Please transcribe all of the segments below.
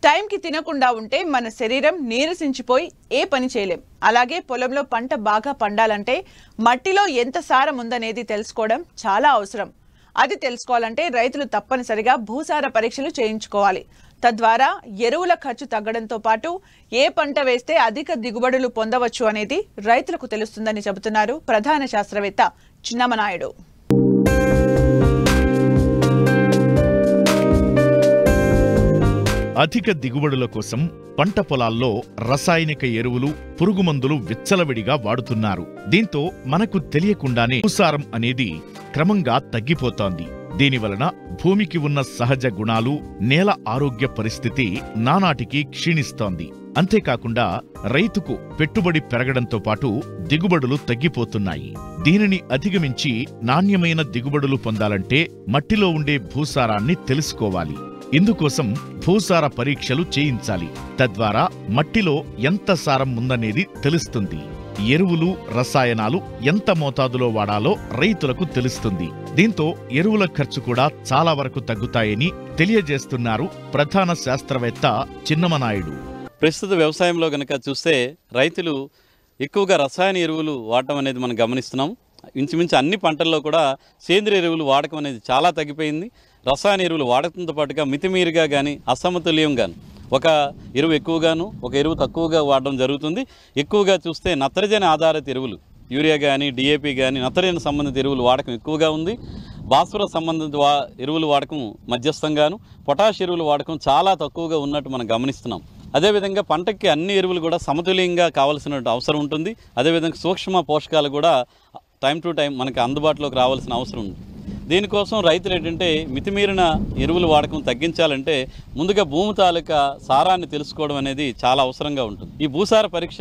టైంకి తినకుండా ఉంటే మన శరీరం నీరసించిపోయి ఏ పని చేయలేం. అలాగే పొలంలో పంట బాగా పండాలంటే మట్టిలో ఎంత సారం ఉందనేది తెలుసుకోవడం చాలా అవసరం. అది తెలుసుకోవాలంటే రైతులు తప్పనిసరిగా భూసార పరీక్షలు చేయించుకోవాలి. తద్వారా ఎరువుల ఖర్చు తగ్గడంతో పాటు ఏ పంట వేస్తే అధిక దిగుబడులు పొందవచ్చు అనేది రైతులకు తెలుస్తుందని చెబుతున్నారు ప్రధాన శాస్త్రవేత్త చిన్నమనాయుడు. అధిక దిగుబడుల కోసం పంట పొలాల్లో రసాయనిక ఎరువులు, పురుగుమందులు విచ్చలవిడిగా వాడుతున్నారు. దీంతో మనకు తెలియకుండానే భూసారం అనేది క్రమంగా తగ్గిపోతోంది. దీనివలన భూమికి ఉన్న సహజ గుణాలు, నేల ఆరోగ్య పరిస్థితి నానాటికి క్షీణిస్తోంది. అంతేకాకుండా రైతుకు పెట్టుబడి పెరగడంతో పాటు దిగుబడులు తగ్గిపోతున్నాయి. దీనిని అధిగమించి నాణ్యమైన దిగుబడులు పొందాలంటే మట్టిలో ఉండే భూసారాన్ని తెలుసుకోవాలి. ఇందుకోసం భూసార పరీక్షలు చేయించాలి. తద్వారా మట్టిలో ఎంత సారం ఉందనేది తెలుస్తుంది. ఎరువులు, రసాయనాలు ఎంత మోతాదులో వాడాలో రైతులకు తెలుస్తుంది. దీంతో ఎరువుల ఖర్చు కూడా చాలా వరకు తగ్గుతాయని తెలియజేస్తున్నారు ప్రధాన శాస్త్రవేత్త చిన్నమనాయుడు. ప్రస్తుత వ్యవసాయంలో గనక చూస్తే రైతులు ఎక్కువగా రసాయన ఎరువులు వాడటం అనేది మనం గమనిస్తున్నాం. ఇంచుమించు అన్ని పంటల్లో కూడా సేంద్రియ ఎరువులు వాడకం అనేది చాలా తగ్గిపోయింది. రసాయన ఎరువులు వాడకంతో పాటుగా మితిమీరిగా కానీ అసమతుల్యం కానీ ఒక ఎరువు ఎక్కువగాను ఒక ఎరువు తక్కువగా వాడడం జరుగుతుంది. ఎక్కువగా చూస్తే నత్రజని ఆధారిత ఎరువులు యూరియా కానీ, డిఏపి కానీ, నత్రజని సంబంధిత ఎరువులు వాడకం ఎక్కువగా ఉంది. భాస్వరస్ సంబంధిత ఎరువులు వాడకం మధ్యస్థంగాను, పొటాష్ ఎరువులు వాడకం చాలా తక్కువగా ఉన్నట్టు మనం గమనిస్తున్నాం. అదేవిధంగా పంటకి అన్ని ఎరువులు కూడా సమతుల్యంగా కావాల్సిన అవసరం ఉంటుంది. అదేవిధంగా సూక్ష్మ పోషకాలు కూడా టైం టు టైం మనకి అందుబాటులోకి రావాల్సిన అవసరం ఉంది. దీనికోసం రైతులు ఏంటంటే మితిమీరిన ఎరువుల వాడకం తగ్గించాలంటే ముందుగా భూమి తాలూకా సారాన్ని తెలుసుకోవడం అనేది చాలా అవసరంగా ఉంటుంది. ఈ భూసార పరీక్ష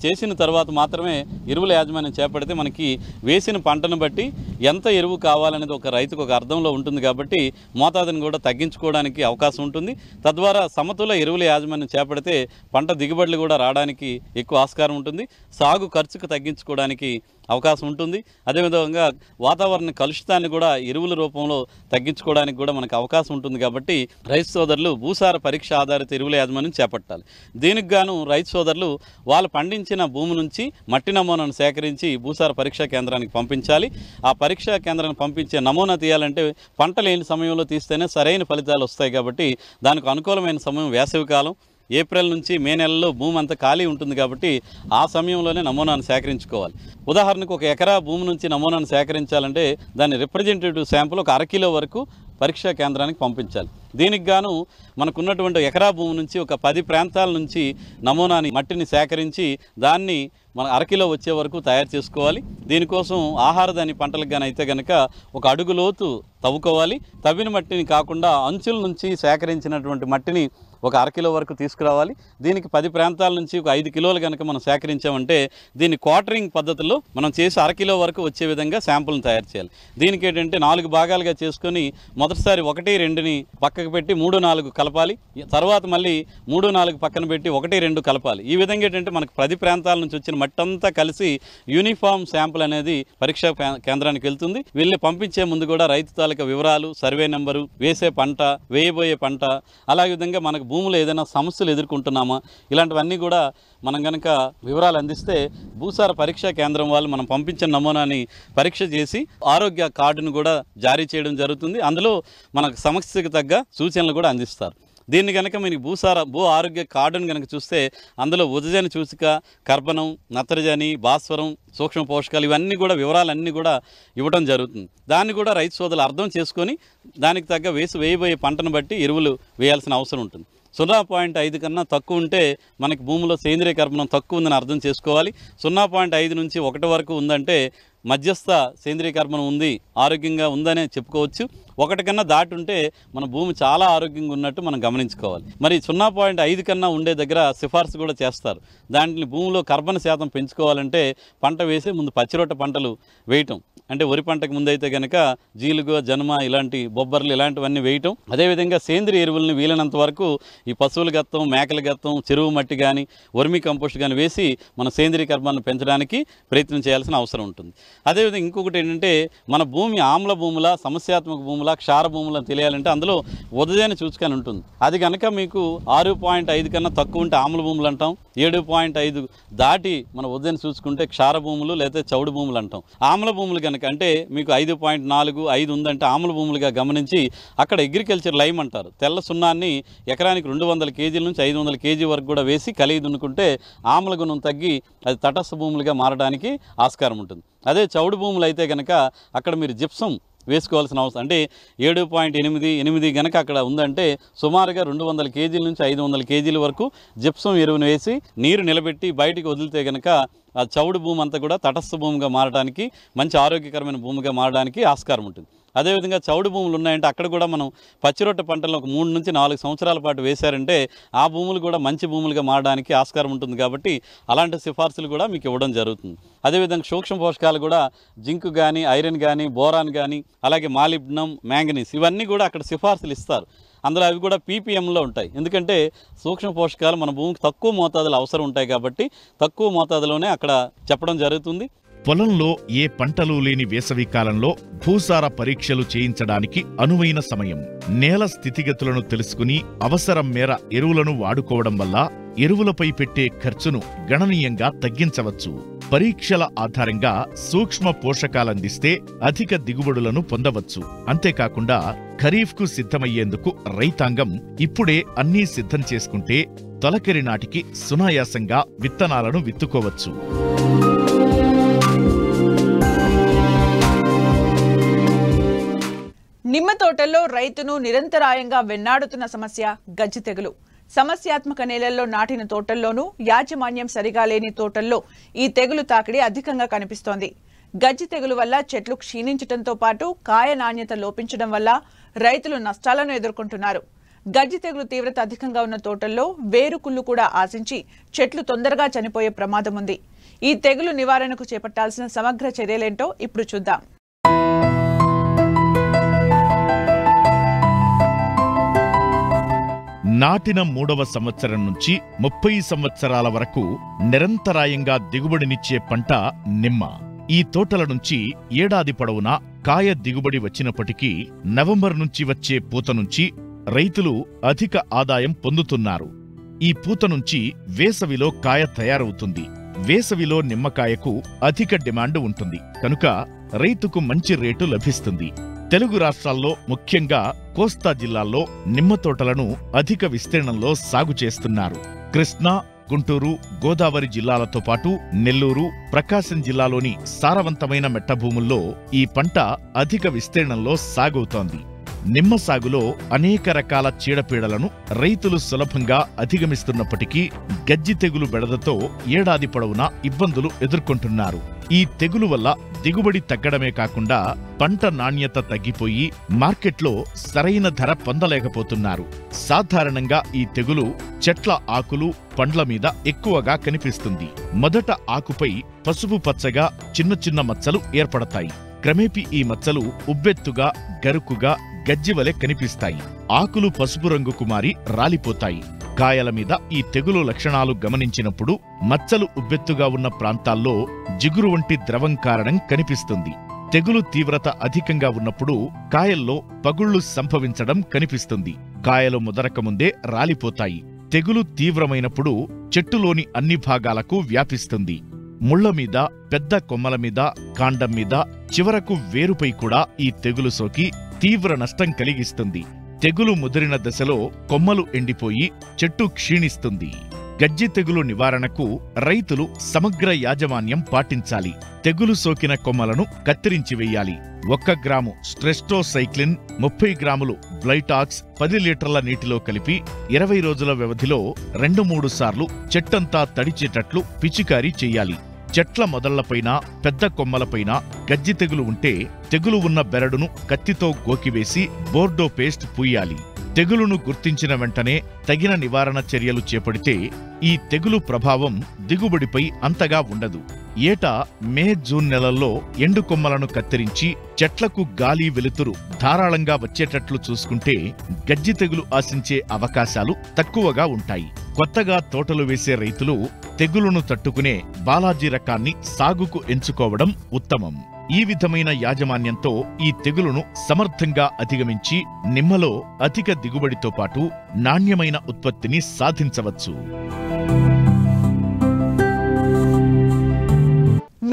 చేసిన తర్వాత మాత్రమే ఎరువుల యాజమాన్యం చేపడితే మనకి వేసిన పంటను బట్టి ఎంత ఎరువు కావాలనేది ఒక రైతుకు ఒక అర్థంలో ఉంటుంది. కాబట్టి మోతాదుని కూడా తగ్గించుకోవడానికి అవకాశం ఉంటుంది. తద్వారా సమతుల ఎరువుల యాజమాన్యం చేపడితే పంట దిగుబడులు కూడా రావడానికి ఎక్కువ ఆస్కారం ఉంటుంది. సాగు ఖర్చుకు తగ్గించుకోవడానికి అవకాశం ఉంటుంది. అదేవిధంగా వాతావరణ కలుషితాన్ని కూడా ఎరువుల రూపంలో తగ్గించుకోవడానికి కూడా మనకు అవకాశం ఉంటుంది. కాబట్టి రైతు సోదరులు భూసార పరీక్ష ఆధారిత ఎరువుల యాజమాన్యం చేపట్టాలి. దీనికి గాను రైతు సోదరులు వాళ్ళు పండించిన భూమి నుంచి మట్టి నమూనాను సేకరించి భూసార పరీక్షా కేంద్రానికి పంపించాలి. ఆ పరీక్షా కేంద్రానికి పంపించే నమూనా తీయాలంటే పంట లేని సమయంలో తీస్తేనే సరైన ఫలితాలు వస్తాయి. కాబట్టి దానికి అనుకూలమైన సమయం వేసవికాలం. ఏప్రిల్ నుంచి మే నెలలో భూమి అంతా ఖాళీ ఉంటుంది. కాబట్టి ఆ సమయంలోనే నమూనాను సేకరించుకోవాలి. ఉదాహరణకు 1 ఎకరా భూమి నుంచి నమూనాను సేకరించాలంటే దాని రిప్రజెంటేటివ్ శాంపుల్ 1/2 కిలో వరకు పరీక్షా కేంద్రానికి పంపించాలి. దీనికి గాను మనకున్నటువంటి ఎకరా భూమి నుంచి ఒక 10 ప్రాంతాల నుంచి నమూనాని మట్టిని సేకరించి దాన్ని మన 1/2 కిలో వచ్చే వరకు తయారు చేసుకోవాలి. దీనికోసం ఆహారధాన్య పంటలకు కానీ అయితే కనుక 1 అడుగు లోతు తవ్వుకోవాలి. తవ్విన మట్టిని కాకుండా అంచుల నుంచి సేకరించినటువంటి మట్టిని 1/2 కిలో వరకు తీసుకురావాలి. దీనికి 10 ప్రాంతాల నుంచి 5 కిలోలు కనుక మనం సేకరించామంటే దీన్ని క్వార్టరింగ్ పద్ధతిలో మనం చేసి 1/2 కిలో వరకు వచ్చే విధంగా శాంపుల్ని తయారు చేయాలి. దీనికి ఏంటంటే 4 భాగాలుగా చేసుకొని మొదటిసారి 1, 2ని పక్కకు పెట్టి 3, 4 కలపాలి. తర్వాత మళ్ళీ 3, 4 పక్కన పెట్టి 1, 2 కలపాలి. ఈ విధంగా ఏంటంటే మనకు 10 ప్రాంతాల నుంచి వచ్చిన మట్టి అంతా కలిసి యూనిఫామ్ శాంపుల్ అనేది పరీక్షా కేంద్రానికి వెళ్తుంది. వీళ్ళని పంపించే ముందు కూడా రైతు తాలూకా వివరాలు, సర్వే నెంబరు, వేసే పంట, వేయబోయే పంట, అలాగే విధంగా మనకు భూములు ఏదైనా సమస్యలు ఎదుర్కొంటున్నామా ఇలాంటివన్నీ కూడా మనం కనుక వివరాలు అందిస్తే భూసార పరీక్షా కేంద్రం వాళ్ళు మనం పంపించిన నమూనాని పరీక్ష చేసి ఆరోగ్య కార్డును కూడా జారీ చేయడం జరుగుతుంది. అందులో మనకు సమస్యకు తగ్గ సూచనలు కూడా అందిస్తారు. దీన్ని కనుక మీరు భూ ఆరోగ్య కార్డును కనుక చూస్తే అందులో ఉదజని సూచిక, కర్బనం, నత్రజని, భాస్వరం, సూక్ష్మ పోషకాలు ఇవన్నీ కూడా వివరాలన్నీ కూడా ఇవ్వడం జరుగుతుంది. దాన్ని కూడా రైతు సోదరులు అర్థం చేసుకొని దానికి తగ్గ వేయబోయే పంటను బట్టి ఎరువులు వేయాల్సిన అవసరం ఉంటుంది. 0.5 కన్నా తక్కువ ఉంటే మనకి భూమిలో సేంద్రియ కర్బనం తక్కువ ఉందని అర్థం చేసుకోవాలి. 0.5 నుంచి 1 వరకు ఉందంటే మధ్యస్థ సేంద్రియ కర్బనం ఉంది, ఆరోగ్యంగా ఉందనే చెప్పుకోవచ్చు. 1 కన్నా దాటి ఉంటే మన భూమి చాలా ఆరోగ్యంగా ఉన్నట్టు మనం గమనించుకోవాలి. మరి 0.5 కన్నా ఉండే దగ్గర సిఫార్సు కూడా చేస్తారు. దాంట్లో భూమిలో కర్బన శాతం పెంచుకోవాలంటే పంట వేసే ముందు పచ్చిరొట్ట పంటలు వేయటం, అంటే వరి పంటకు ముందైతే కనుక జీలుగు జన్మ ఇలాంటి బొబ్బర్లు ఇలాంటివన్నీ వేయటం, అదేవిధంగా సేంద్రియ ఎరువులను వీలైనంత వరకు ఈ పశువుల గత్తం, మేకల గత్తం, చెరువు మట్టి కానీ వర్మీ కంపోస్ట్ కానీ వేసి మన సేంద్రియ కర్మాన్ని పెంచడానికి ప్రయత్నం చేయాల్సిన అవసరం ఉంటుంది. అదేవిధంగా ఇంకొకటి ఏంటంటే మన భూమి ఆమ్ల భూముల, సమస్యాత్మక భూముల, క్షార భూముల తెలియాలంటే అందులో ఉదజని సూచిక ఉంటుంది. అది కనుక మీకు 6.5 కన్నా తక్కువ ఉంటే ఆమ్ల భూములు అంటాం, 7.5 దాటి మన ఉదజని చూసుకుంటే క్షార భూములు లేదా చౌడు భూములు అంటాం. ఆమ్ల భూములు కనుక అంటే మీకు 5.4, 5 ఉందంటే ఆమ్ల భూములుగా గమనించి అక్కడ అగ్రికల్చర్ లైమ్ అంటారు, తెల్ల సున్నాన్ని ఎకరానికి 200 కేజీల నుంచి 500 కేజీ వరకు కూడా వేసి కలిగి దున్నుకుంటే ఆమ్ల గుణం తగ్గి అది తటస్థ భూములుగా మారడానికి ఆస్కారం ఉంటుంది. అదే చౌడు భూములు అయితే కనుక అక్కడ మీరు జిప్సం వేసుకోవాల్సిన అవసరం, అంటే 7.8 కనుక అక్కడ ఉందంటే సుమారుగా 200 కేజీల నుంచి 500 కేజీల వరకు జిప్సం ఎరువును వేసి నీరు నిలబెట్టి బయటికి వదిలితే కనుక ఆ చౌడు భూమి అంతా కూడా తటస్థ భూమిగా మారడానికి, మంచి ఆరోగ్యకరమైన భూమిగా మారడానికి ఆస్కారం ఉంటుంది. అదేవిధంగా చౌడు భూములు ఉన్నాయంటే అక్కడ కూడా మనం పచ్చిరొట్ట పంటలను ఒక 3 నుంచి 4 సంవత్సరాల పాటు వేశారంటే ఆ భూములు కూడా మంచి భూములుగా మారడానికి ఆస్కారం ఉంటుంది. కాబట్టి అలాంటి సిఫార్సులు కూడా మీకు ఇవ్వడం జరుగుతుంది. అదేవిధంగా సూక్ష్మ పోషకాలు కూడా జింక్ కానీ, ఐరన్ కానీ, బోరాన్ కానీ, అలాగే మాలిబ్డినం, మ్యాంగనీస్ ఇవన్నీ కూడా అక్కడ సిఫార్సులు ఇస్తారు. అందులో అవి కూడా పీపీఎంలో ఉంటాయి. ఎందుకంటే సూక్ష్మ పోషకాలు మన భూమికి తక్కువ మోతాదులో అవసరం ఉంటాయి కాబట్టి తక్కువ మోతాదులోనే అక్కడ చెప్పడం జరుగుతుంది. పొలంలో ఏ పంటలు లేని వేసవి కాలంలో భూసార పరీక్షలు చేయించడానికి అనువైన సమయం. నేల స్థితిగతులను తెలుసుకుని అవసరం మేర ఎరువులను వాడుకోవడం వల్ల ఎరువులపై పెట్టే ఖర్చును గణనీయంగా తగ్గించవచ్చు. పరీక్షల ఆధారంగా సూక్ష్మ పోషకాలందిస్తే అధిక దిగుబడులను పొందవచ్చు. అంతేకాకుండా ఖరీఫ్కు సిద్ధమయ్యేందుకు రైతాంగం ఇప్పుడే అన్నీ సిద్ధం చేసుకుంటే తొలకరి నాటికి సునాయాసంగా విత్తనాలను విత్తుకోవచ్చు. నిమ్మ తోటల్లో రైతును నిరంతరాయంగా వెన్నాడుతున్న సమస్య గజ్జి తెగులు. సమస్యాత్మక నేలల్లో నాటిన తోటల్లోనూ యాజమాన్యం సరిగా లేని తోటల్లో ఈ తెగులు తాకిడి అధికంగా కనిపిస్తోంది. గజ్జి తెగులు వల్ల చెట్లు క్షీణించడంతో పాటు కాయ నాణ్యత లోపించడం వల్ల రైతులు నష్టాలను ఎదుర్కొంటున్నారు. గజ్జి తెగులు తీవ్రత అధికంగా ఉన్న తోటల్లో వేరుకుళ్ళు కూడా ఆశించి చెట్లు తొందరగా చనిపోయే ప్రమాదం ఉంది. ఈ తెగులు నివారణకు చేపట్టాల్సిన సమగ్ర చర్యలేంటో ఇప్పుడు చూద్దాం. నాటిన 3వ సంవత్సరం నుంచి 30 సంవత్సరాల వరకు నిరంతరాయంగా దిగుబడినిచ్చే పంట నిమ్మ. ఈ తోటల నుంచి ఏడాది పొడవునా కాయ దిగుబడి వచ్చినప్పటికీ నవంబర్ నుంచి వచ్చే పూత నుంచి రైతులు అధిక ఆదాయం పొందుతున్నారు. ఈ పూత నుంచి వేసవిలో కాయ తయారవుతుంది. వేసవిలో నిమ్మకాయకు అధిక డిమాండ్ ఉంటుంది కనుక రైతుకు మంచి రేటు లభిస్తుంది. తెలుగు రాష్ట్రాల్లో ముఖ్యంగా కోస్తా జిల్లాల్లో నిమ్మ తోటలను అధిక విస్తీర్ణంలో సాగు చేస్తున్నారు. కృష్ణా, గుంటూరు, గోదావరి జిల్లాలతో పాటు నెల్లూరు, ప్రకాశం జిల్లాలోని సారవంతమైన మెట్టభూముల్లో ఈ పంట అధిక విస్తీర్ణంలో సాగవుతోంది. నిమ్మ సాగులో అనేక రకాల చీడపీడలను రైతులు సులభంగా అధిగమిస్తున్నప్పటికీ గజ్జి తెగులు బెడదతో ఏడాది పొడవునా ఇబ్బందులు ఎదుర్కొంటున్నారు. ఈ తెగులు వల్ల దిగుబడి తగ్గడమే కాకుండా పంట నాణ్యత తగ్గిపోయి మార్కెట్లో సరైన ధర పొందలేకపోతున్నారు. సాధారణంగా ఈ తెగులు చెట్ల ఆకులు, పండ్ల మీద ఎక్కువగా కనిపిస్తుంది. మొదట ఆకుపై పసుపు పచ్చగా చిన్న చిన్న మచ్చలు ఏర్పడతాయి. క్రమేపీ ఈ మచ్చలు ఉబ్బెత్తుగా, గరుకుగా, గజ్జివలె కనిపిస్తాయి. ఆకులు పసుపు రంగుకు మారి రాలిపోతాయి. కాయల మీద ఈ తెగులు లక్షణాలు గమనించినప్పుడు మచ్చలు ఉబ్బెత్తుగా ఉన్న ప్రాంతాల్లో జిగురు వంటి ద్రవం కారణం కనిపిస్తుంది. తెగులు తీవ్రత అధికంగా ఉన్నప్పుడు కాయల్లో పగుళ్లు సంభవించడం కనిపిస్తుంది. కాయలు ముదరకముందే రాలిపోతాయి. తెగులు తీవ్రమైనప్పుడు చెట్టులోని అన్ని భాగాలకు వ్యాపిస్తుంది. ముళ్ల మీద, పెద్ద కొమ్మల మీద, కాండం మీద, చివరకు వేరుపై కూడా ఈ తెగులు సోకి తీవ్ర నష్టం కలిగిస్తుంది. తెగులు ముదిరిన దశలో కొమ్మలు ఎండిపోయి చెట్టు క్షీణిస్తుంది. గజ్జి తెగులు నివారణకు రైతులు సమగ్ర యాజమాన్యం పాటించాలి. తెగులు సోకిన కొమ్మలను కత్తిరించివేయాలి. 1 గ్రాము స్ట్రెస్టోసైక్లిన్, 30 గ్రాములు బ్లైటాక్స్ 10 లీటర్ల నీటిలో కలిపి 20 రోజుల వ్యవధిలో 2-3 సార్లు చెట్టంతా తడిచేటట్లు పిచికారీ చెయ్యాలి. చెట్ల మొదళ్లపైన, పెద్ద కొమ్మలపైన గజ్జి తెగులు ఉంటే తెగులు ఉన్న బెరడును కత్తితో గోకివేసి బోర్డో పేస్ట్ పూయాలి. తెగులును గుర్తించిన వెంటనే తగిన నివారణ చర్యలు చేపడితే ఈ తెగులు ప్రభావం దిగుబడిపై అంతగా ఉండదు. ఏటా మే, జూన్ నెలల్లో ఎండు కొమ్మలను కత్తిరించి చెట్లకు గాలి, వెలుతురు ధారాళంగా వచ్చేటట్లు చూసుకుంటే గజ్జి తెగులు ఆశించే అవకాశాలు తక్కువగా ఉంటాయి. కొత్తగా తోటలు వేసే రైతులు తెగులును తట్టుకునే బాలాజీ రకాన్ని సాగుకు ఎంచుకోవడం ఉత్తమం. ఈ విధమైన యాజమాన్యంతో ఈ తెగులును సమర్థంగా అధిగమించి నిమ్మలో అధిక దిగుబడితో పాటు నాణ్యమైన ఉత్పత్తిని సాధించవచ్చు.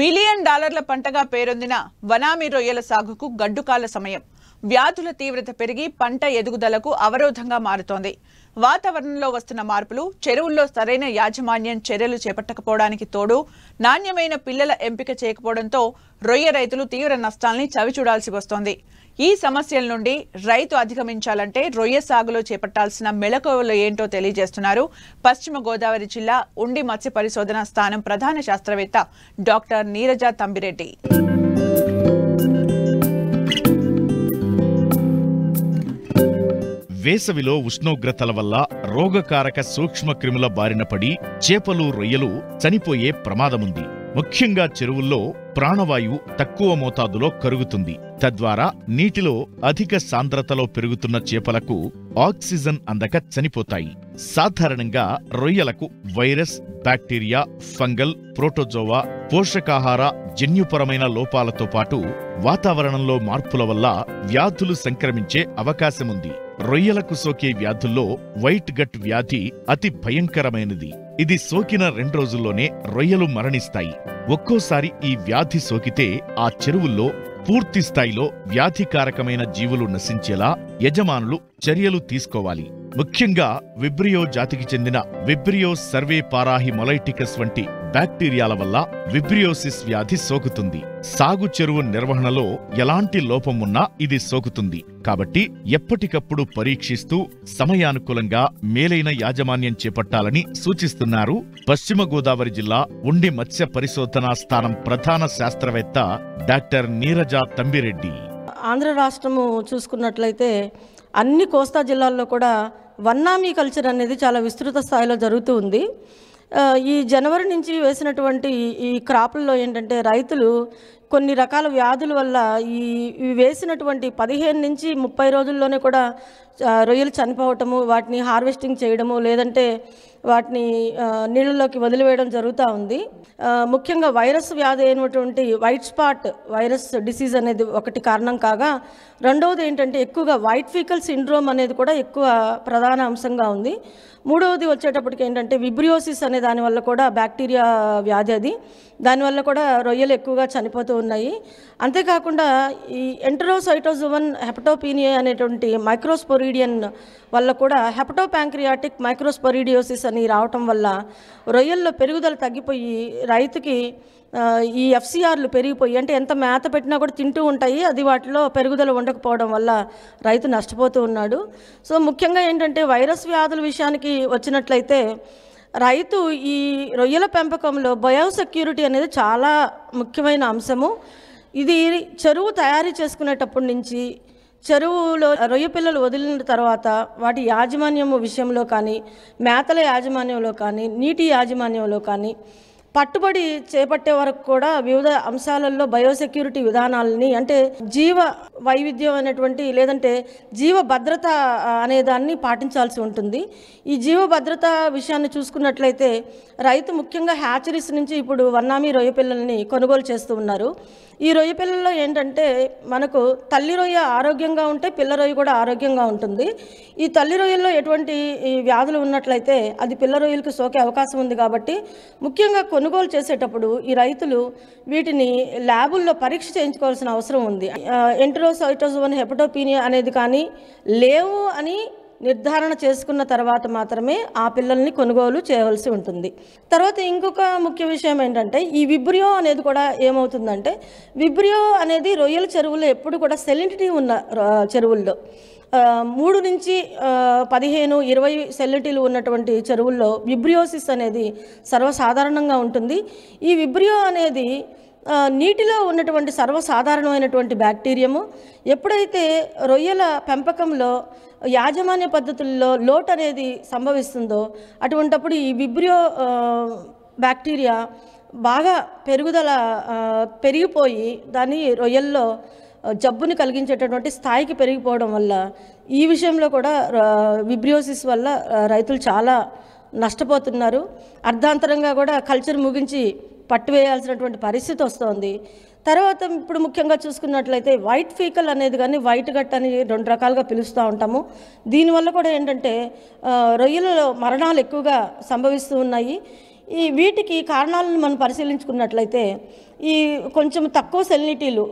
$1 మిలియన్ పంటగా పేరొందిన వనామీ రొయ్యల సాగుకు గడ్డుకాల సమయం. వ్యాధుల తీవ్రత పెరిగి పంట ఎదుగుదలకు అవరోధంగా మారుతోంది. వాతావరణంలో వస్తున్న మార్పులు, చెరువుల్లో సరైన యాజమాన్యం చర్యలు చేపట్టకపోవడానికి తోడు నాణ్యమైన పిల్లల ఎంపిక చేయకపోవడంతో రొయ్య రైతులు తీవ్ర నష్టాల్ని చవిచూడాల్సి వస్తోంది. ఈ సమస్యల నుండి రైతు అధిగమించాలంటే రొయ్య సాగులో చేపట్టాల్సిన మెళకువలు ఏంటో తెలియజేస్తున్నారు పశ్చిమ గోదావరి జిల్లా ఉండి మత్స్య పరిశోధన స్థానం ప్రధాన శాస్త్రవేత్త డాక్టర్ నీరజ తంబిరెడ్డి. వేసవిలో ఉష్ణోగ్రతల వల్ల రోగకారక సూక్ష్మ క్రిముల బారిన పడి చేపలు, రొయ్యలు చనిపోయే ప్రమాదముంది. ముఖ్యంగా చెరువుల్లో ప్రాణవాయువు తక్కువ మోతాదులో కరుగుతుంది. తద్వారా నీటిలో అధిక సాంద్రతలో పెరుగుతున్న చేపలకు ఆక్సిజన్ అందక చనిపోతాయి. సాధారణంగా రొయ్యలకు వైరస్, బ్యాక్టీరియా, ఫంగల్, ప్రోటోజోవా, పోషకాహార జన్యుపరమైన లోపాలతో పాటు వాతావరణంలో మార్పుల వల్ల వ్యాధులు సంక్రమించే అవకాశముంది. రొయ్యలకు సోకే వ్యాధుల్లో వైట్ గట్ వ్యాధి అతి భయంకరమైనది. ఇది సోకిన 2 రోజుల్లోనే రొయ్యలు మరణిస్తాయి. ఒక్కోసారి ఈ వ్యాధి సోకితే ఆ చెరువుల్లో పూర్తి స్థాయిలో వ్యాధికారకమైన జీవులు నశించేలా యజమానులు చర్యలు తీసుకోవాలి. ముఖ్యంగా విబ్రియో జాతికి చెందిన విబ్రియో సర్వే పారాహిమొలైటికస్ వంటి బ్యాక్టీరియాల వల్ల విబ్రియోసిస్ వ్యాధి సోకుతుంది. సాగు చెరువు నిర్వహణలో ఎలాంటి లోపం ఉన్నా ఇది సోకుతుంది. కాబట్టి ఎప్పటికప్పుడు పరీక్షిస్తూ సమయానుకూలంగా మేలైన యాజమాన్యం చేపట్టాలని సూచిస్తున్నారు పశ్చిమ గోదావరి జిల్లా ఉండి మత్స్య పరిశోధనా స్థానం ప్రధాన శాస్త్రవేత్త డాక్టర్ నీరజ తంబిరెడ్డి. ఆంధ్ర రాష్ట్రము చూసుకున్నట్లయితే అన్ని కోస్తా జిల్లాల్లో కూడా వన్నామీ కల్చర్ అనేది చాలా విస్తృత స్థాయిలో జరుగుతూ ఉంది. ఈ జనవరి నుంచి వేసినటువంటి ఈ క్రాపుల్లో ఏంటంటే రైతులు కొన్ని రకాల వ్యాధుల వల్ల ఈ వేసినటువంటి 15 నుంచి 30 రోజుల్లోనే కూడా రొయ్యలు చనిపోవటము, వాటిని హార్వెస్టింగ్ చేయడము, లేదంటే వాటిని నీళ్ళలోకి వదిలివేయడం జరుగుతూ ఉంది. ముఖ్యంగా వైరస్ వ్యాధి అయినటువంటి వైట్ స్పాట్ వైరస్ డిసీజ్ అనేది ఒకటి కారణం కాగా, రెండవది ఏంటంటే ఎక్కువగా వైట్ ఫీకల్ సిండ్రోమ్ అనేది కూడా ఎక్కువ ప్రధాన అంశంగా ఉంది. మూడవది వచ్చేటప్పటికి ఏంటంటే విబ్రియోసిస్ అనే దానివల్ల కూడా బ్యాక్టీరియా వ్యాధి అది, దానివల్ల కూడా రొయ్యలు ఎక్కువగా చనిపోతూ ఉన్నాయి. అంతేకాకుండా ఈ ఎంటరోసైటోజోవన్ హెపటోపీనియా అనేటువంటి మైక్రోస్పోరిడియన్ వల్ల కూడా హెపటోపాంక్రియాటిక్ మైక్రోస్పోరిడియోసిస్ అని రావటం వల్ల రొయ్యల్లో పెరుగుదల తగ్గిపోయి రైతుకి ఈ ఎఫ్సిఆర్లు పెరిగిపోయి, అంటే ఎంత మేత పెట్టినా కూడా తింటూ ఉంటాయి, అది వాటిలో పెరుగుదల ఉండకపోవడం వల్ల రైతు నష్టపోతూ ఉన్నాడు. సో ముఖ్యంగా ఏంటంటే వైరస్ వ్యాధుల విషయానికి వచ్చినట్లయితే రైతు ఈ రొయ్యల పెంపకంలో బయోసెక్యూరిటీ అనేది చాలా ముఖ్యమైన అంశము. ఇది చెరువు తయారీ చేసుకునేటప్పటి నుంచి చెరువులో రొయ్య పిల్లలు వదిలిన తర్వాత వాటి యాజమాన్యం విషయంలో కానీ, మేతల యాజమాన్యంలో కానీ, నీటి యాజమాన్యంలో కానీ పట్టుబడి చేపట్టే వరకు కూడా వివిధ అంశాలలో బయోసెక్యూరిటీ విధానాలని, అంటే జీవ వైవిధ్యం అనేటువంటి లేదంటే జీవ భద్రత అనేదాన్ని పాటించాల్సి ఉంటుంది. ఈ జీవ భద్రత విషయాన్ని చూసుకున్నట్లయితే రైతు ముఖ్యంగా హ్యాచరీస్ నుంచి ఇప్పుడు వన్నామీ రొయ్య పిల్లల్ని కొనుగోలు చేస్తూ ఉన్నారు. ఈ రొయ్య పిల్లల్లో ఏంటంటే మనకు తల్లి రొయ్య ఆరోగ్యంగా ఉంటే పిల్ల రొయ్య కూడా ఆరోగ్యంగా ఉంటుంది. ఈ తల్లి రొయ్యల్లో ఎటువంటి వ్యాధులు ఉన్నట్లయితే అది పిల్ల రొయ్యలకు సోకే అవకాశం ఉంది. కాబట్టి ముఖ్యంగా కొనుగోలు చేసేటప్పుడు ఈ రైతులు వీటిని ల్యాబుల్లో పరీక్ష చేయించుకోవాల్సిన అవసరం ఉంది. ఎంటరోసైటోజోవన్ హెపటోపీనియా అనేది కానీ లేవు అని నిర్ధారణ చేసుకున్న తర్వాత మాత్రమే ఆ పిల్లల్ని కొనుగోలు చేయవలసి ఉంటుంది. తర్వాత ఇంకొక ముఖ్య విషయం ఏంటంటే ఈ విబ్రియో అనేది కూడా ఏమవుతుందంటే, విబ్రియో అనేది రొయ్యల చెరువుల్లో ఎప్పుడు కూడా సెలినిటీ ఉన్న చెరువుల్లో 3 నుంచి 15, 20 సెలినిటీలు ఉన్నటువంటి చెరువుల్లో విబ్రియోసిస్ అనేది సర్వసాధారణంగా ఉంటుంది. ఈ విబ్రియో అనేది నీటిలో ఉన్నటువంటి సర్వసాధారణమైనటువంటి బ్యాక్టీరియము. ఎప్పుడైతే రొయ్యల పెంపకంలో యాజమాన్య పద్ధతుల్లో లోటు అనేది సంభవిస్తుందో అటువంటప్పుడు ఈ విబ్రియో బ్యాక్టీరియా బాగా పెరిగిపోయి దాని రొయ్యల్లో జబ్బుని కలిగించేటటువంటి స్థాయికి పెరిగిపోవడం వల్ల ఈ విషయంలో కూడా విబ్రియోసిస్ వల్ల రైతులు చాలా నష్టపోతున్నారు. అర్ధాంతరంగా కూడా కల్చర్ ముగించి పట్టువేయాల్సినటువంటి పరిస్థితి వస్తుంది. తర్వాత ఇప్పుడు ముఖ్యంగా చూసుకున్నట్లయితే వైట్ ఫీకల్ అనేది కానీ వైట్ గట్ అని 2 రకాలుగా పిలుస్తూ ఉంటాము. దీనివల్ల కూడా ఏంటంటే రొయ్యలలో మరణాలు ఎక్కువగా సంభవిస్తూ ఉన్నాయి. వీటికి కారణాలను మనం పరిశీలించుకున్నట్లయితే ఈ కొంచెం తక్కువ సెలినిటీలు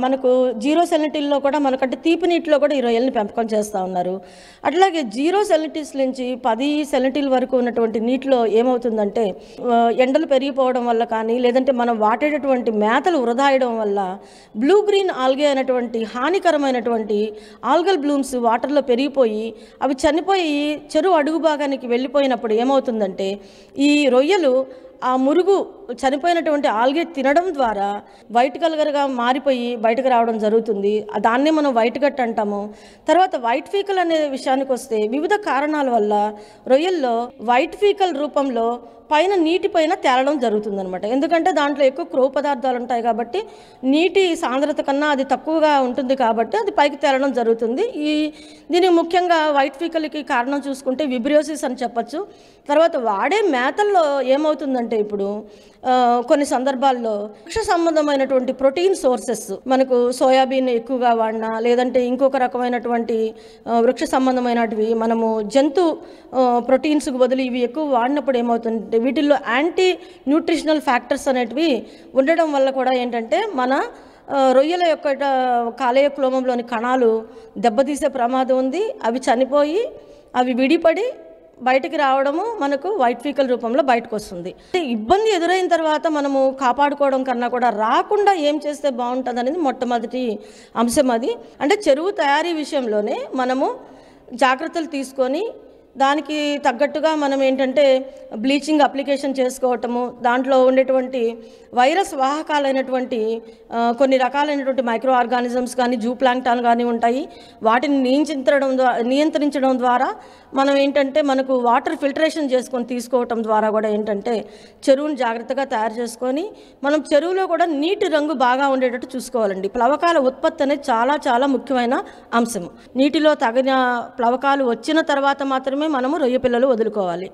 మనకు 0 సెలినిటీల్లో కూడా మనకంటే తీపి నీటిలో కూడా ఈ రొయ్యల్ని పెంపకం చేస్తూ ఉన్నారు. అట్లాగే 0 సెలినిటీస్ నుంచి 10 సెలినిటీల వరకు ఉన్నటువంటి నీటిలో ఏమవుతుందంటే ఎండలు పెరిగిపోవడం వల్ల కానీ లేదంటే మనం వాడేటటువంటి మేతలు వృధాయడం వల్ల బ్లూ గ్రీన్ ఆల్గే అనేటువంటి హానికరమైనటువంటి ఆల్గల్ బ్లూమ్స్ వాటర్లో పెరిగిపోయి అవి చనిపోయి చెరువు అడుగు భాగానికి వెళ్ళిపోయినప్పుడు ఏమవుతుందంటే ఈ రొయ్యలు ఆ మురుగు చనిపోయినటువంటి ఆల్గే తినడం ద్వారా వైట్ కలర్గా మారిపోయి బయటకు రావడం జరుగుతుంది. దాన్నే మనం వైట్ గట్ అంటాము. తర్వాత వైట్ ఫీకల్ అనే విషయానికి వస్తే వివిధ కారణాల వల్ల రొయ్యల్లో వైట్ ఫీకల్ రూపంలో పైన నీటి పైన తేలడం జరుగుతుందనమాట. ఎందుకంటే దాంట్లో ఎక్కువ క్రొవ్వు పదార్థాలు ఉంటాయి కాబట్టి నీటి సాంద్రత కన్నా అది తక్కువగా ఉంటుంది కాబట్టి అది పైకి తేలడం జరుగుతుంది. దీనికి ముఖ్యంగా వైట్ ఫీకల్కి కారణం చూసుకుంటే విబ్రియోసిస్ అని చెప్పచ్చు. తర్వాత వాడే మేతల్లో ఏమవుతుందంటే ఇప్పుడు కొన్ని సందర్భాల్లో వృక్ష సంబంధమైనటువంటి ప్రోటీన్ సోర్సెస్ మనకు సోయాబీన్ ఎక్కువగా వాడినా లేదంటే ఇంకొక రకమైనటువంటి వృక్ష సంబంధమైనటివి మనము జంతు ప్రోటీన్స్కి బదులు ఇవి ఎక్కువ వాడినప్పుడు ఏమవుతుందంటే వీటిల్లో యాంటీ న్యూట్రిషనల్ ఫ్యాక్టర్స్ అనేటివి ఉండడం వల్ల కూడా ఏంటంటే మన రొయ్యల యొక్క కాలేయ క్లోమంలోని కణాలు దెబ్బతీసే ప్రమాదం ఉంది. అవి చనిపోయి అవి విడిపడి బయటికి రావడము మనకు వైట్ ఫీకల్ రూపంలో బయటకు వస్తుంది. ఇబ్బంది ఎదురైన తర్వాత మనము కాపాడుకోవడం కన్నా కూడా రాకుండా ఏం చేస్తే బాగుంటుంది అనేది మొట్టమొదటి అంశం. అది అంటే చెరువు తయారీ విషయంలోనే మనము జాగ్రత్తలు తీసుకొని దానికి తగ్గట్టుగా మనం ఏంటంటే బ్లీచింగ్ అప్లికేషన్ చేసుకోవటము, దాంట్లో ఉండేటువంటి వైరస్ వాహకాలైనటువంటి కొన్ని రకాలైనటువంటి మైక్రో ఆర్గానిజమ్స్ కానీ జూప్లాంక్టాన్ కానీ ఉంటాయి. వాటిని నియంత్రించడం ద్వారా మనం ఏంటంటే మనకు వాటర్ ఫిల్టరేషన్ చేసుకొని తీసుకోవటం ద్వారా కూడా ఏంటంటే చెరువుని జాగ్రత్తగా తయారు చేసుకొని మనం చెరువులో కూడా నీటి రంగు బాగా ఉండేటట్టు చూసుకోవాలండి. ప్లవకాల ఉత్పత్తి అనేది చాలా చాలా ముఖ్యమైన అంశం. నీటిలో తగిన ప్లవకాలు వచ్చిన తర్వాత మాత్రమే మనము రొయ్య పిల్లలు వదులుకోవాలి.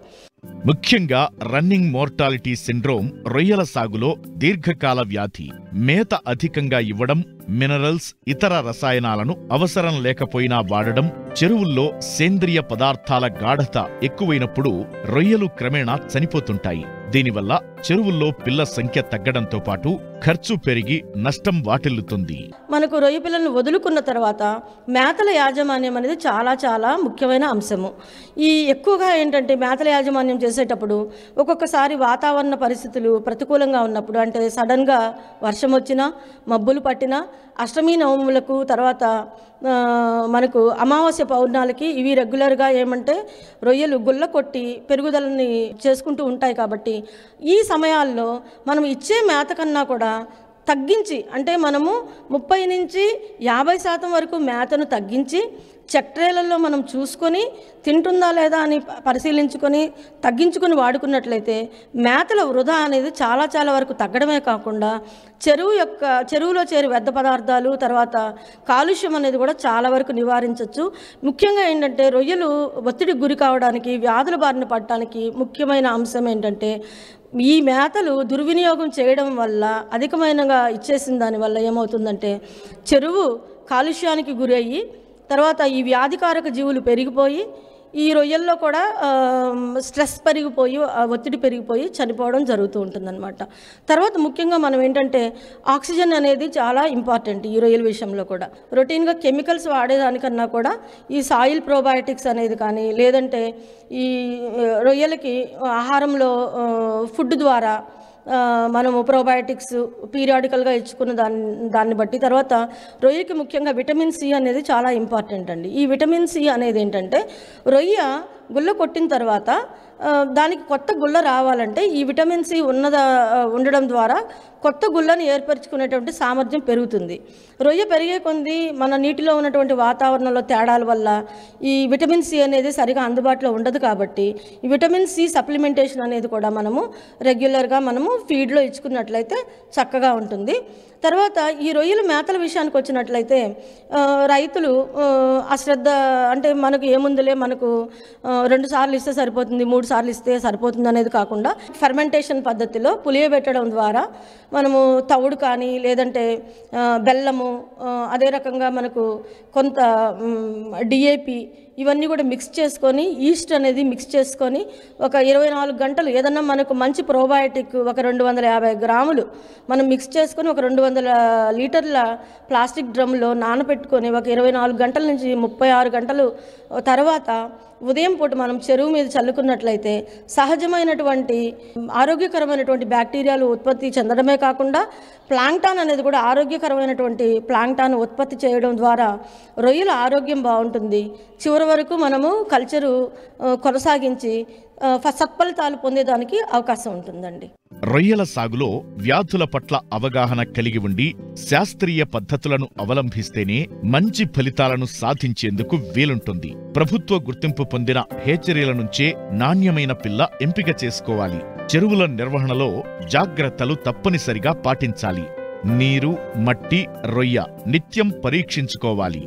ముఖ్యంగా రన్నింగ్ మోర్టాలిటీ సిండ్రోమ్ రొయ్యల సాగులో దీర్ఘకాల వ్యాధి. మేత అధికంగా ఇవ్వడం, మినరల్స్, ఇతర రసాయనాలను అవసరం లేకపోయినా వాడడం, చెరువుల్లో సేంద్రియ పదార్థాల గాఢత ఎక్కువైనప్పుడు రొయ్యలు క్రమేణా చనిపోతుంటాయి. దీనివల్ల చెరువుల్లో పిల్ల సంఖ్య తగ్గడంతో పాటు ఖర్చు పెరిగి నష్టం వాటిల్లుతుంది. మనకు రొయ్య పిల్లలను వదులుకున్న తర్వాత మేతల యాజమాన్యం అనేది చాలా చాలా ముఖ్యమైన అంశము. ఎక్కువగా ఏంటంటే మేతల యాజమాన్యం చేసేటప్పుడు ఒక్కొక్కసారి వాతావరణ పరిస్థితులు ప్రతికూలంగా ఉన్నప్పుడు అంటే సడన్గా వర్షం వచ్చినా మబ్బులు పట్టినా అష్టమి నవములకు తర్వాత మనకు అమావాస్య పౌర్ణాలకి ఇవి రెగ్యులర్గా ఏమంటే రొయ్యలు గుల్ల కొట్టి పెరుగుదలని చేసుకుంటూ ఉంటాయి. కాబట్టి ఈ సమయాల్లో మనం ఇచ్చే మేత కన్నా కూడా తగ్గించి అంటే మనము 30 నుంచి 50% వరకు మేతను తగ్గించి చెక్ట్రేలలో మనం చూసుకొని తింటుందా లేదా అని పరిశీలించుకొని తగ్గించుకొని వాడుకున్నట్లయితే మేతల వృధా అనేది చాలా చాలా వరకు తగ్గడమే కాకుండా చెరువులో చేరి వ్యర్థ పదార్థాలు తర్వాత కాలుష్యం అనేది కూడా చాలా వరకు నివారించవచ్చు. ముఖ్యంగా ఏంటంటే రొయ్యలు ఒత్తిడికి గురి కావడానికి వ్యాధుల బారిన పడటానికి ముఖ్యమైన అంశం ఏంటంటే ఈ మేతలు దుర్వినియోగం చేయడం వల్ల అధికమైనగా ఇచ్చేసిన దానివల్ల ఏమవుతుందంటే చెరువు కాలుష్యానికి గురయ్యి తర్వాత ఈ వ్యాధికారక జీవులు పెరిగిపోయి ఈ రొయ్యల్లో కూడా స్ట్రెస్ పెరిగిపోయి ఒత్తిడి పెరిగిపోయి చనిపోవడం జరుగుతూ ఉంటుందన్నమాట. తర్వాత ముఖ్యంగా మనం ఏంటంటే ఆక్సిజన్ అనేది చాలా ఇంపార్టెంట్ ఈ రొయ్యల విషయంలో కూడా. రొటీన్గా కెమికల్స్ వాడేదానికన్నా కూడా ఈ సాయిల్ ప్రోబయోటిక్స్ అనేది కానీ లేదంటే ఈ రొయ్యలకి ఆహారంలో ఫుడ్ ద్వారా మనము ప్రోబయోటిక్స్ పీరియాడికల్గా ఇచ్చుకున్న దాన్ని బట్టి తర్వాత రొయ్యకి ముఖ్యంగా విటమిన్ సి అనేది చాలా ఇంపార్టెంట్ అండి. ఈ విటమిన్ సి అనేది ఏంటంటే రొయ్య గుల్ల కొట్టిన తర్వాత దానికి కొత్త గుల్ల రావాలంటే ఈ విటమిన్ సి ఉండడం ద్వారా కొత్త గుళ్ళను ఏర్పరచుకునేటువంటి సామర్థ్యం పెరుగుతుంది. రొయ్య పెరిగే కొద్దీ మన నీటిలో ఉన్నటువంటి వాతావరణంలో తేడాల వల్ల ఈ విటమిన్ సి అనేది సరిగా అందుబాటులో ఉండదు. కాబట్టి ఈ విటమిన్ సి సప్లిమెంటేషన్ అనేది కూడా మనము రెగ్యులర్గా మనము ఫీడ్లో ఇచ్చుకున్నట్లయితే చక్కగా ఉంటుంది. తర్వాత ఈ రొయ్యల మేతల విషయానికి వచ్చినట్లయితే రైతులు అశ్రద్ధ, అంటే మనకు ఏముందులే, మనకు 2 సార్లు ఇస్తే సరిపోతుంది, 3 సార్లు ఇస్తే సరిపోతుంది అనేది కాకుండా ఫెర్మెంటేషన్ పద్ధతిలో పులియబెట్టడం ద్వారా మనము తవుడు కానీ లేదంటే బెల్లము, అదే రకంగా మనకు కొంత డిఏపి ఇవన్నీ కూడా మిక్స్ చేసుకొని, ఈస్ట్ అనేది మిక్స్ చేసుకొని ఒక 24 గంటలు ఏదన్నా మనకు మంచి ప్రోబయోటిక్ ఒక 250 గ్రాములు మనం మిక్స్ చేసుకొని ఒక 200 లీటర్ల ప్లాస్టిక్ డ్రమ్లో నానబెట్టుకొని ఒక 24 గంటల నుంచి 36 గంటలు తర్వాత ఉదయం పూట మనం చెరువు మీద చల్లుకున్నట్లయితే సహజమైనటువంటి ఆరోగ్యకరమైనటువంటి బ్యాక్టీరియాలు ఉత్పత్తి చెందడమే కాకుండా ప్లాంక్టాన్ అనేది కూడా ఆరోగ్యకరమైనటువంటి ప్లాంక్టాన్ ఉత్పత్తి చేయడం ద్వారా రొయ్యల ఆరోగ్యం బాగుంటుంది. చివరి వరకు మనము కల్చరు కొనసాగించి సత్ఫలితాలు పొందేదానికి అవకాశం ఉంటుందండి. రొయ్యల సాగులో వ్యాధుల పట్ల అవగాహన కలిగి ఉండి శాస్త్రీయ పద్ధతులను అవలంబిస్తేనే మంచి ఫలితాలను సాధించేందుకు వీలుంటుంది. ప్రభుత్వ గుర్తింపు పొందిన హేచరీల నుంచే నాణ్యమైన పిల్ల ఎంపిక చేసుకోవాలి. చెరువుల నిర్వహణలో జాగ్రత్తలు తప్పనిసరిగా పాటించాలి. నీరు, మట్టి, రొయ్య నిత్యం పరీక్షించుకోవాలి.